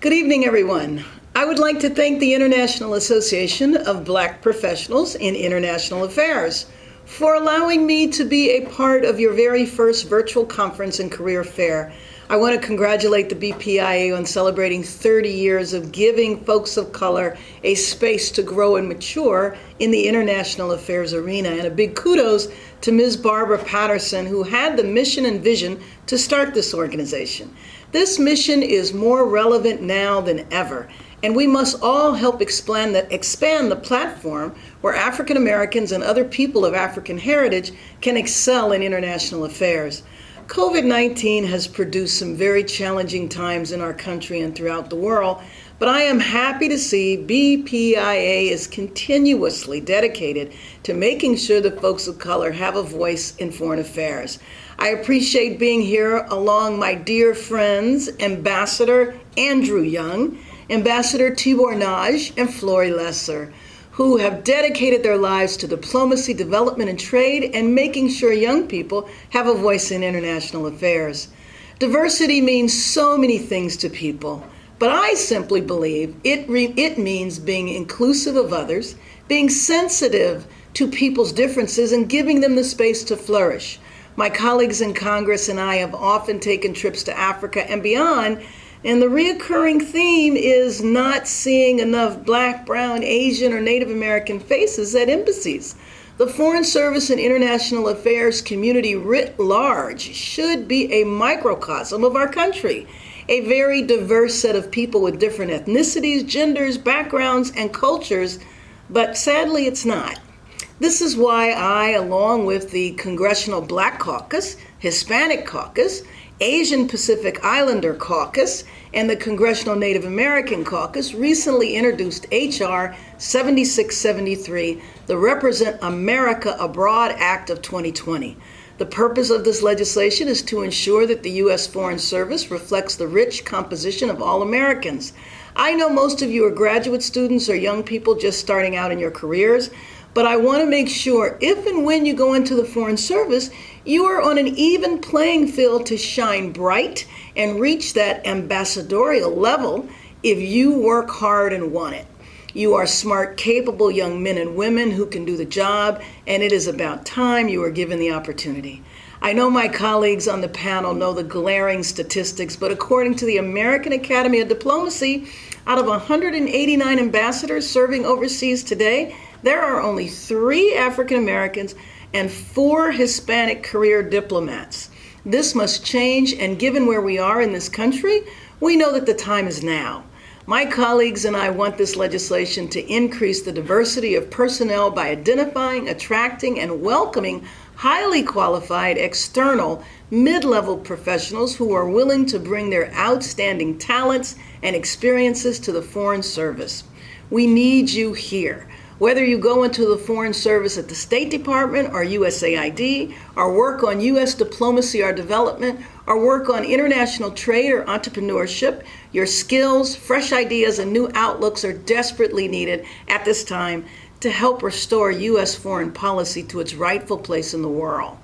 Good evening, everyone. I would like to thank the International Association of Black Professionals in International Affairs for allowing me to be a part of your very first virtual conference and career fair. I want to congratulate the BPIA on celebrating 30 years of giving folks of color a space to grow and mature in the international affairs arena. And a big kudos to Ms. Barbara Patterson, who had the mission and vision to start this organization. This mission is more relevant now than ever, and we must all help expand the platform where African Americans and other people of African heritage can excel in international affairs. COVID-19 has produced some very challenging times in our country and throughout the world, but I am happy to see BPIA is continuously dedicated to making sure that folks of color have a voice in foreign affairs. I appreciate being here along my dear friends, Ambassador Andrew Young, Ambassador Tibor Nagy, and Flory Lesser, who have dedicated their lives to diplomacy, development, and trade, and making sure young people have a voice in international affairs. Diversity means so many things to people, but I simply believe it means being inclusive of others, being sensitive to people's differences, and giving them the space to flourish. My colleagues in Congress and I have often taken trips to Africa and beyond, and the reoccurring theme is not seeing enough Black, Brown, Asian, or Native American faces at embassies. The Foreign Service and International Affairs community writ large should be a microcosm of our country, a very diverse set of people with different ethnicities, genders, backgrounds, and cultures, but sadly it's not. This is why I, along with the Congressional Black Caucus, Hispanic Caucus, Asian Pacific Islander Caucus, and the Congressional Native American Caucus, recently introduced H.R. 7673, the Represent America Abroad Act of 2020. The purpose of this legislation is to ensure that the U.S. Foreign Service reflects the rich composition of all Americans. I know most of you are graduate students or young people just starting out in your careers, but I want to make sure if and when you go into the Foreign Service, you are on an even playing field to shine bright and reach that ambassadorial level if you work hard and want it. You are smart, capable young men and women who can do the job, and it is about time you are given the opportunity. I know my colleagues on the panel know the glaring statistics, but according to the American Academy of Diplomacy, out of 189 ambassadors serving overseas today, there are only 3 African Americans and 4 Hispanic career diplomats. This must change, and given where we are in this country, we know that the time is now. My colleagues and I want this legislation to increase the diversity of personnel by identifying, attracting, and welcoming highly qualified external mid-level professionals who are willing to bring their outstanding talents and experiences to the Foreign Service. We need you here. Whether you go into the Foreign Service at the State Department or USAID, or work on U.S. diplomacy or development, or work on international trade or entrepreneurship, your skills, fresh ideas, and new outlooks are desperately needed at this time to help restore U.S. foreign policy to its rightful place in the world.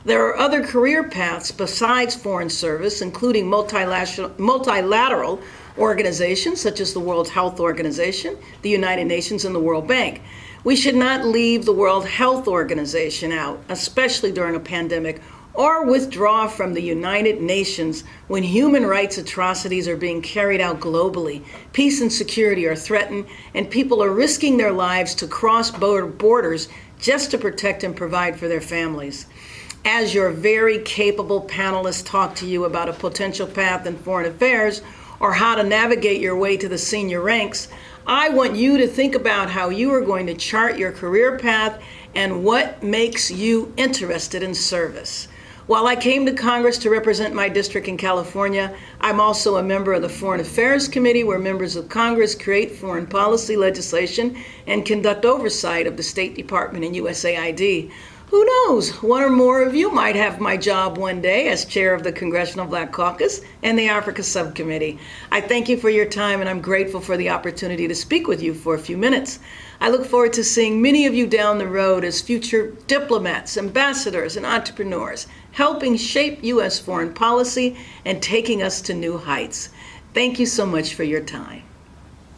There are other career paths besides Foreign Service, including multilateral organizations such as the World Health Organization, the United Nations, and the World Bank. We should not leave the World Health Organization out, especially during a pandemic, or withdraw from the United Nations when human rights atrocities are being carried out globally, peace and security are threatened, and people are risking their lives to cross borders just to protect and provide for their families. As your very capable panelists talk to you about a potential path in foreign affairs or how to navigate your way to the senior ranks, I want you to think about how you are going to chart your career path and what makes you interested in service. While I came to Congress to represent my district in California, I'm also a member of the Foreign Affairs Committee, where members of Congress create foreign policy legislation and conduct oversight of the State Department and USAID. Who knows, one or more of you might have my job one day as chair of the Congressional Black Caucus and the Africa Subcommittee. I thank you for your time, and I'm grateful for the opportunity to speak with you for a few minutes. I look forward to seeing many of you down the road as future diplomats, ambassadors, and entrepreneurs, helping shape U.S. foreign policy and taking us to new heights. Thank you so much for your time.